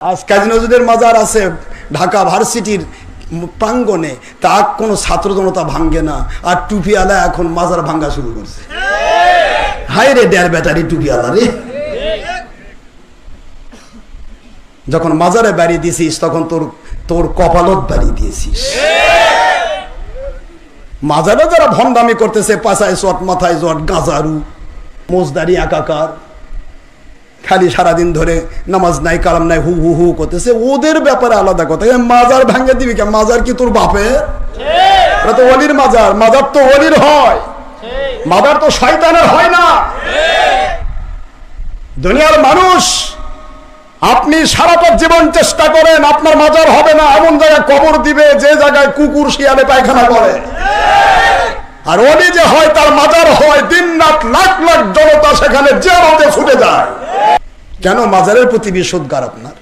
আজ কাজী নজরুলের মাজার আছে ঢাকা ভার্সিটির প্রাঙ্গণে, তা কোনো ছাত্র জনতা ভাঙ্গে না, আর টুপিওয়ালা এখন মাজার ভাঙ্গা শুরু করছে। হাই রে ডের ব্যাটারি টুপিওয়ালা রে, যখন মাজারে বাড়ি দিয়েছিস তখন তোর কপালত বাড়ি দিয়েছিস। মাজারে যারা ভণ্ডামি করতেছে, পাছায় চট মাথায় জট গাঁজারু মোজদারি একাকার, খালি সারাদিন ধরে নামাজ নাই কালাম নাই হু হু হু করতেছে, ওদের ব্যাপারে আলাদা কথা। মাজার ভাঙ্গে দিবি কে? মাজার কি তোর বাপের? এটা তো ওলির মাজার। মাজার তো ওলির হয়, মাজার তো শয়তানের হয় না। দুনিয়ার মানুষ, আপনি সারাটা জীবন চেষ্টা করেন, আপনার মাজার হবে না। এমন জায়গায় কবর দিবে যে জায়গায় কুকুর শিয়ালে পায়খানা করে। আর ওলি যে হয় তার মাজার হয়, দিন রাত লাখ লাখ জনতা সেখানে যে ফুটে যায়। কেন মাজারের প্রতি বিশুদ্ধার আপনার?